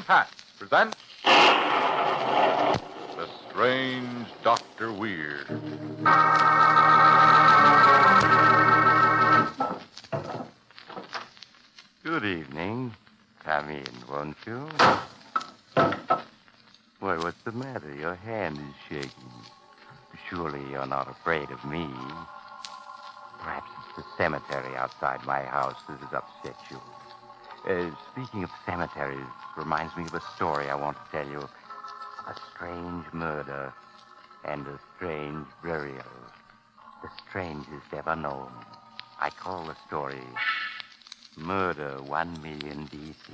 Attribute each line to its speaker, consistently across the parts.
Speaker 1: Hatt presents The Strange Dr. Weird.
Speaker 2: Good evening. Come in, won't you? Why, what's the matter? Your hand is shaking. Surely you're not afraid of me. Perhaps it's the cemetery outside my house that has upset you. Speaking of cemeteries, reminds me of a story I want to tell you. A strange murder and a strange burial. The strangest ever known. I call the story Murder 1 Million D.C.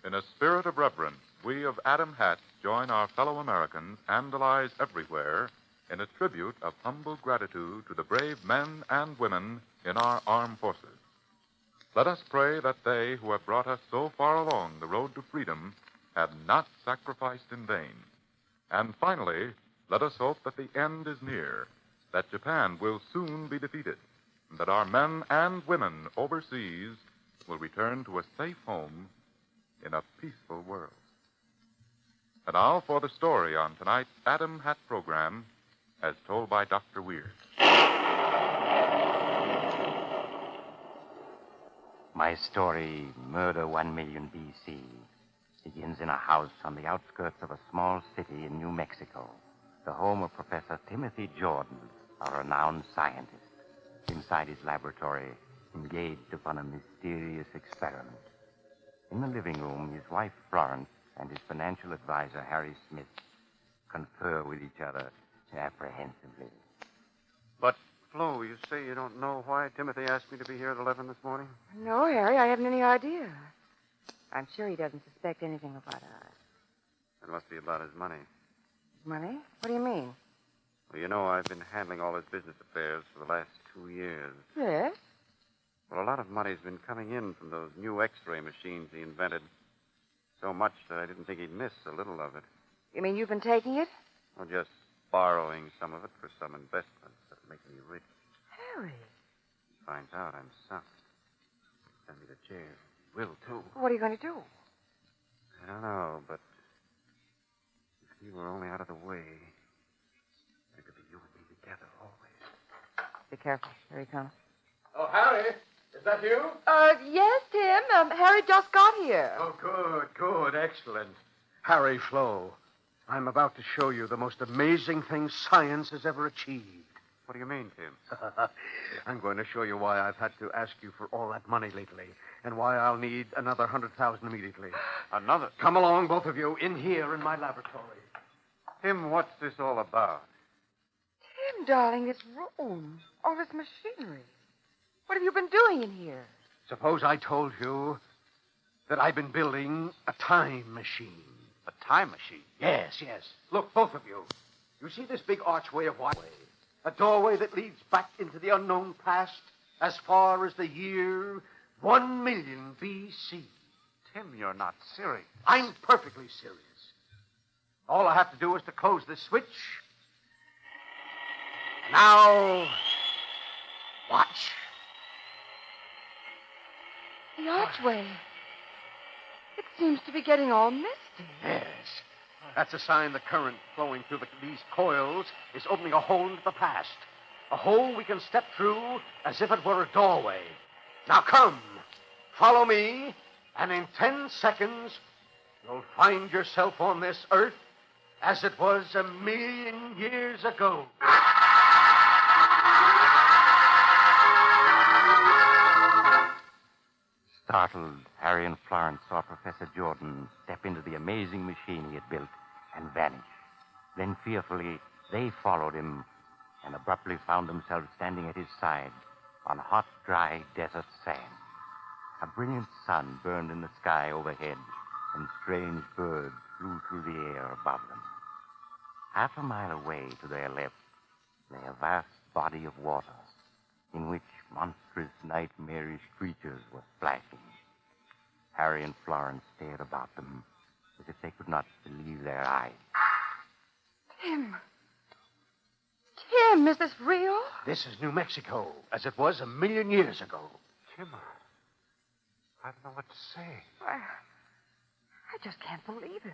Speaker 1: In a spirit of reverence, we of Adam Hatt join our fellow Americans and allies everywhere in a tribute of humble gratitude to the brave men and women in our armed forces. Let us pray that they who have brought us so far along the road to freedom have not sacrificed in vain. And finally, let us hope that the end is near, that Japan will soon be defeated, and that our men and women overseas will return to a safe home in a peaceful world. And now for the story on tonight's Adam Hatt program, as told by Dr. Weird.
Speaker 2: My story, Murder 1 Million B.C., begins in a house on the outskirts of a small city in New Mexico, the home of Professor Timothy Jordan, a renowned scientist, inside his laboratory, engaged upon a mysterious experiment. In the living room, his wife, Florence, and his financial advisor, Harry Smith, confer with each other apprehensively.
Speaker 3: But, Flo, you say you don't know why Timothy asked me to be here at 11 this morning?
Speaker 4: No, Harry, I haven't any idea. I'm sure he doesn't suspect anything about us.
Speaker 3: It must be about his money.
Speaker 4: Money? What do you mean?
Speaker 3: Well, you know, I've been handling all his business affairs for the last 2 years.
Speaker 4: Yes?
Speaker 3: Well, a lot of money's been coming in from those new X-ray machines he invented. So much that I didn't think he'd miss a little of it.
Speaker 4: You mean you've been taking it?
Speaker 3: Well, just borrowing some of it for some investments that'll make me rich.
Speaker 4: Harry.
Speaker 3: He finds out I'm sunk. Send me to jail. Will, too.
Speaker 4: What are you going to do?
Speaker 3: I don't know, but if he were only out of the way, there could be you and me together always.
Speaker 4: Be careful. Here he comes.
Speaker 5: Oh, Harry, is that you?
Speaker 4: Yes, Tim. Harry just got here.
Speaker 5: Oh, good, excellent. Harry Flo, I'm about to show you the most amazing thing science has ever achieved.
Speaker 3: What do you mean, Tim?
Speaker 5: I'm going to show you why I've had to ask you for all that money lately, and why I'll need another 100,000 immediately.
Speaker 3: Another?
Speaker 5: Come along, both of you, in here in my laboratory.
Speaker 3: Tim, what's this all about?
Speaker 4: Tim, darling, this room. All this machinery. What have you been doing in here?
Speaker 5: Suppose I told you that I've been building a time machine.
Speaker 3: A time machine?
Speaker 5: Yes. Look, both of you. You see this big archway of white? A doorway that leads back into the unknown past as far as the year 1 million B.C.
Speaker 3: Tim, you're not serious.
Speaker 5: I'm perfectly serious. All I have to do is to close this switch. Now, watch.
Speaker 4: The archway. It seems to be getting all misty.
Speaker 5: Yes. That's a sign the current flowing through these coils is opening a hole into the past. A hole we can step through as if it were a doorway. Now come, follow me, and in 10 seconds, you'll find yourself on this earth as it was 1 million years ago.
Speaker 2: Startled, Harry and Florence saw Professor Jordan step into the amazing machine he had built and vanish. Then, fearfully, they followed him and abruptly found themselves standing at his side on hot, dry desert sand. A brilliant sun burned in the sky overhead, and strange birds flew through the air above them. Half a mile away to their left lay a vast body of water, in which monstrous, nightmarish creatures were splashing. Harry and Florence stared about them as if they could not believe their eyes.
Speaker 4: Tim, is this real?
Speaker 5: This is New Mexico, as it was 1 million years ago.
Speaker 3: Tim, I don't know what to say.
Speaker 4: I just can't believe it.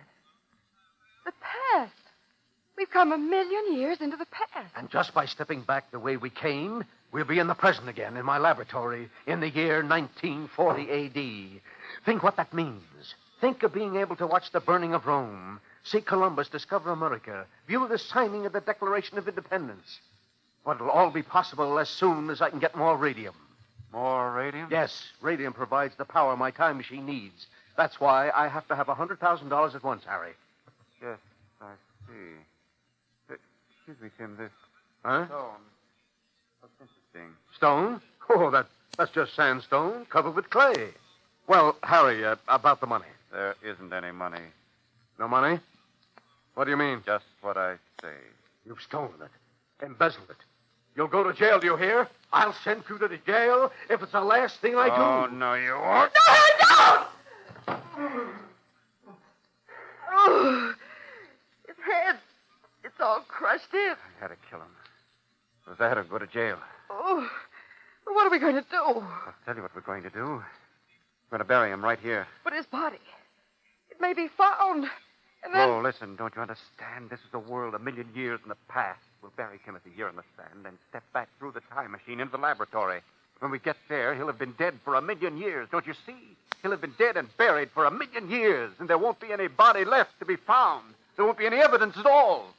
Speaker 4: The past. We've come 1,000,000 years into the past.
Speaker 5: And just by stepping back the way we came, we'll be in the present again, in my laboratory, in the year 1940 A.D. Think what that means. Think of being able to watch the burning of Rome, see Columbus discover America, view the signing of the Declaration of Independence. But it'll all be possible as soon as I can get more radium.
Speaker 3: More radium?
Speaker 5: Yes, radium provides the power my time machine needs. That's why I have to have $100,000 at once, Harry.
Speaker 3: Yes, I see. Excuse me, Tim, this
Speaker 5: Huh?
Speaker 3: stone. What's interesting?
Speaker 5: Stone? Oh, that's just sandstone covered with clay. Well, Harry, about the money.
Speaker 3: There isn't any money.
Speaker 5: No money? What do you mean?
Speaker 3: Just what I say.
Speaker 5: You've stolen it, embezzled it. You'll go to jail, do you hear? I'll send you to the jail if it's the last thing I do.
Speaker 3: Oh, no, you won't.
Speaker 4: Oh, his head. It's all crushed in.
Speaker 3: I had to kill him. It was that or go to jail.
Speaker 4: Oh, well, what are we going to do?
Speaker 3: I'll tell you what we're going to do. We're going to bury him right here.
Speaker 4: But his body. It may be found. And then...
Speaker 3: Oh, listen, don't you understand? This is a world 1,000,000 years in the past. We'll bury Timothy here in the sand, then step back through the time machine into the laboratory. When we get there, he'll have been dead for 1,000,000 years. Don't you see? He'll have been dead and buried for 1,000,000 years, and there won't be any body left to be found. There won't be any evidence at all.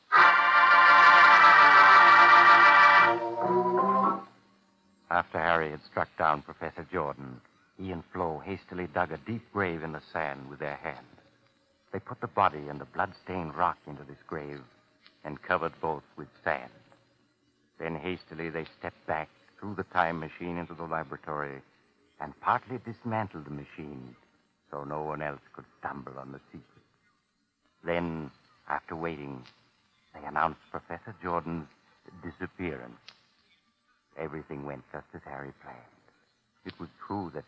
Speaker 2: After Harry had struck down Professor Jordan, he and Flo hastily dug a deep grave in the sand with their hands. They put the body and the blood-stained rock into this grave and covered both with sand. Then hastily they stepped back through the time machine into the laboratory and partly dismantled the machine so no one else could stumble on the secret. Then, after waiting, they announced Professor Jordan's disappearance. Everything went just as Harry planned. It was true that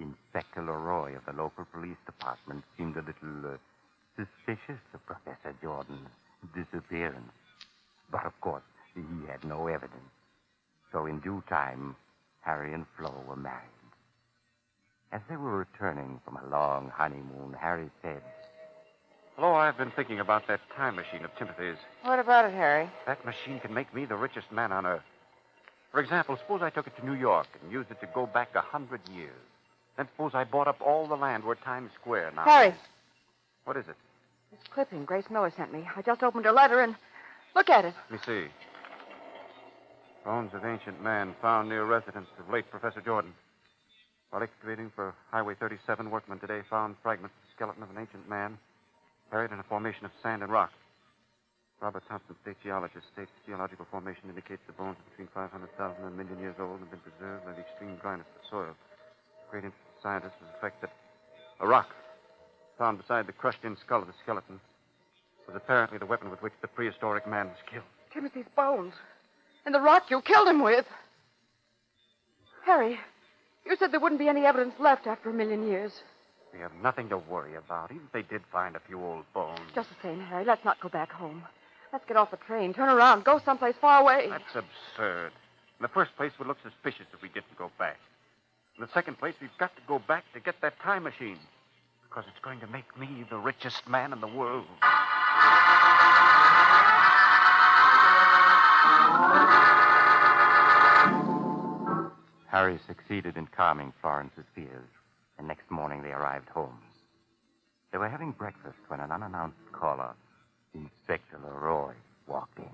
Speaker 2: Inspector Leroy of the local police department seemed a little suspicious of Professor Jordan's disappearance. But, of course, he had no evidence. So in due time, Harry and Flo were married. As they were returning from a long honeymoon, Harry said,
Speaker 3: Flo, I've been thinking about that time machine of Timothy's.
Speaker 4: What about it, Harry?
Speaker 3: That machine can make me the richest man on earth. For example, suppose I took it to New York and used it to go back 100 years. Then suppose I bought up all the land where Times Square now.
Speaker 4: Harry.
Speaker 3: What is it?
Speaker 4: This clipping Grace Miller sent me. I just opened her letter and look at it.
Speaker 3: Let me see. Bones of ancient man found near residence of late Professor Jordan. While excavating for Highway 37, workmen today found fragments of the skeleton of an ancient man buried in a formation of sand and rock. Robert Thompson, state geologist, states the geological formation indicates the bones are between 500,000 and 1,000,000 years old and have been preserved by the extreme dryness of the soil. Great interest of scientists was the fact that a rock found beside the crushed-in skull of the skeleton was apparently the weapon with which the prehistoric man was killed.
Speaker 4: Timothy's bones. And the rock you killed him with. Harry, you said there wouldn't be any evidence left after 1,000,000 years.
Speaker 3: We have nothing to worry about, even if they did find a few old bones.
Speaker 4: Just the same, Harry, let's not go back home. Let's get off the train, turn around, go someplace far away.
Speaker 3: That's absurd. In the first place, it would look suspicious if we didn't go back. In the second place, we've got to go back to get that time machine. Because it's going to make me the richest man in the world.
Speaker 2: Harry succeeded in calming Florence's fears, and next morning they arrived home. They were having breakfast when an unannounced caller, Inspector Leroy, walked in.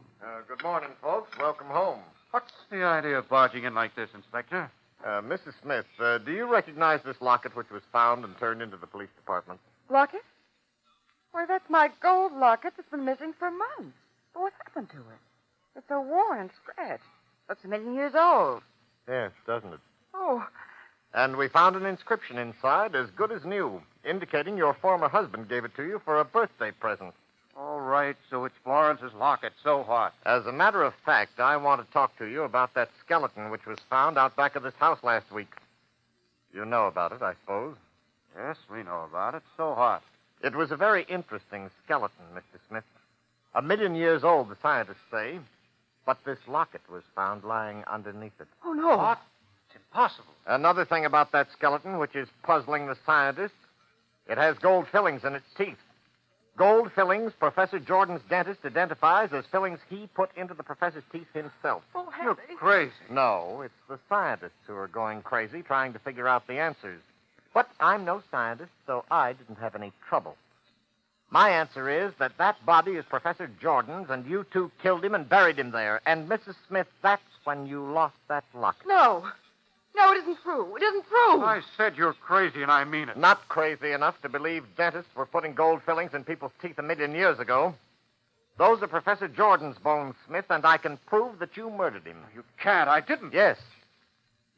Speaker 6: Good morning, folks. Welcome home.
Speaker 3: What's the idea of barging in like this, Inspector?
Speaker 6: Mrs. Smith, do you recognize this locket which was found and turned into the police department?
Speaker 4: Locket? Why, that's my gold locket that's been missing for months. But what happened to it? It's so worn and scratched. Looks 1,000,000 years old.
Speaker 6: Yes, doesn't it?
Speaker 4: Oh,
Speaker 6: And we found an inscription inside as good as new, indicating your former husband gave it to you for a birthday present.
Speaker 3: All right, so it's Florence's locket. So what?
Speaker 6: As a matter of fact, I want to talk to you about that skeleton which was found out back of this house last week. You know about it, I suppose.
Speaker 3: Yes, we know about it. So what?
Speaker 6: It was a very interesting skeleton, Mr. Smith. 1,000,000 years old, the scientists say. But this locket was found lying underneath it.
Speaker 4: oh no.
Speaker 3: What? It's
Speaker 5: possible.
Speaker 6: Another thing about that skeleton which is puzzling the scientists, it has gold fillings in its teeth. Gold fillings Professor Jordan's dentist identifies as fillings he put into the professor's teeth himself.
Speaker 4: Oh,
Speaker 5: You're
Speaker 4: Harry.
Speaker 5: crazy.
Speaker 6: No, it's the scientists who are going crazy trying to figure out the answers. But I'm no scientist, so I didn't have any trouble. My answer is that that body is Professor Jordan's, and you two killed him and buried him there. And, Mrs. Smith, that's when you lost that locket.
Speaker 4: No. No, it isn't true. It isn't true.
Speaker 5: I said you're crazy, and I mean it.
Speaker 6: Not crazy enough to believe dentists were putting gold fillings in people's teeth 1,000,000 years ago. Those are Professor Jordan's bones, Smith, and I can prove that you murdered him.
Speaker 5: You can't. I didn't.
Speaker 6: Yes.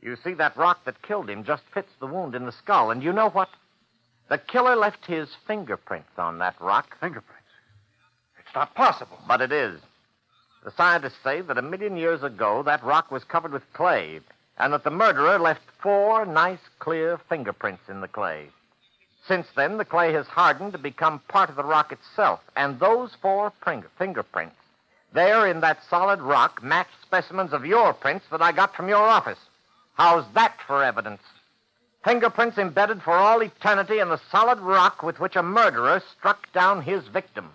Speaker 6: You see, that rock that killed him just fits the wound in the skull, and you know what? The killer left his fingerprints on that rock.
Speaker 5: Fingerprints. It's not possible.
Speaker 6: But it is. The scientists say that 1,000,000 years ago, that rock was covered with clay, and that the murderer left 4 nice, clear fingerprints in the clay. Since then, the clay has hardened to become part of the rock itself, and those 4 fingerprints, there in that solid rock, match specimens of your prints that I got from your office. How's that for evidence? Fingerprints embedded for all eternity in the solid rock with which a murderer struck down his victim.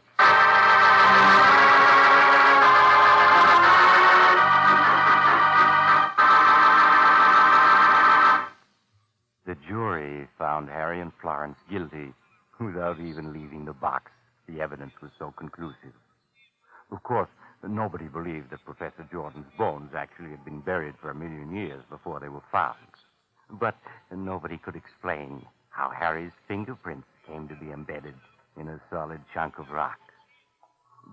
Speaker 2: The jury found Harry and Florence guilty without even leaving the box. The evidence was so conclusive. Of course, nobody believed that Professor Jordan's bones actually had been buried for 1,000,000 years before they were found. But nobody could explain how Harry's fingerprints came to be embedded in a solid chunk of rock.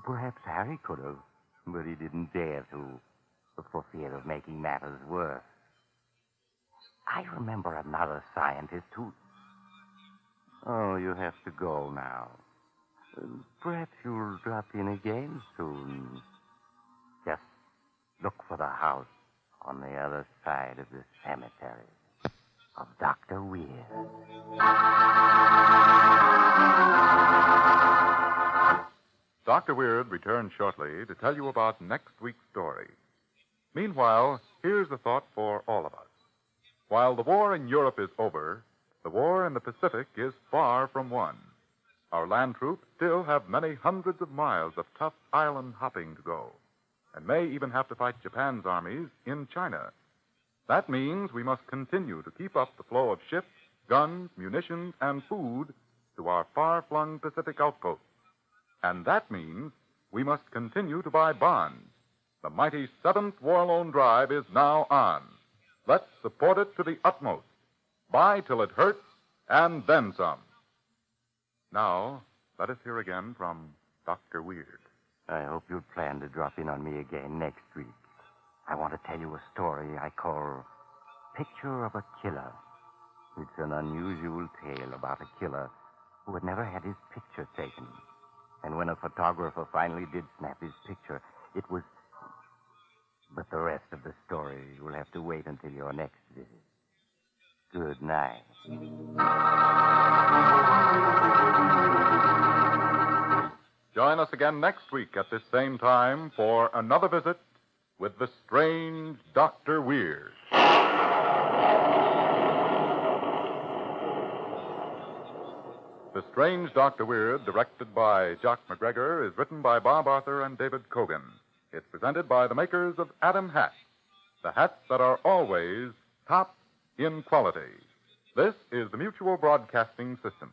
Speaker 2: Perhaps Harry could have, but he didn't dare to, for fear of making matters worse. I remember another scientist who... Oh, you have to go now. Perhaps you'll drop in again soon. Just look for the house on the other side of the cemetery of Dr. Weir.
Speaker 1: Dr. Weird returns shortly to tell you about next week's story. Meanwhile, here's a thought for all of us. While the war in Europe is over, the war in the Pacific is far from won. Our land troops still have many hundreds of miles of tough island hopping to go, and may even have to fight Japan's armies in China. That means we must continue to keep up the flow of ships, guns, munitions, and food to our far-flung Pacific outposts. And that means we must continue to buy bonds. The mighty 7th War Loan Drive is now on. Let's support it to the utmost. Buy till it hurts, and then some. Now, let us hear again from Dr. Weird.
Speaker 2: I hope you'll plan to drop in on me again next week. I want to tell you a story I call Picture of a Killer. It's an unusual tale about a killer who had never had his picture taken. And when a photographer finally did snap his picture, it was... But the rest of the story will have to wait until your next visit. Good night.
Speaker 1: Join us again next week at this same time for another visit with the strange Dr. Weird. The Strange Dr. Weird, directed by Jock McGregor, is written by Bob Arthur and David Cogan. It's presented by the makers of Adam hats, the hats that are always top in quality. This is the Mutual Broadcasting System.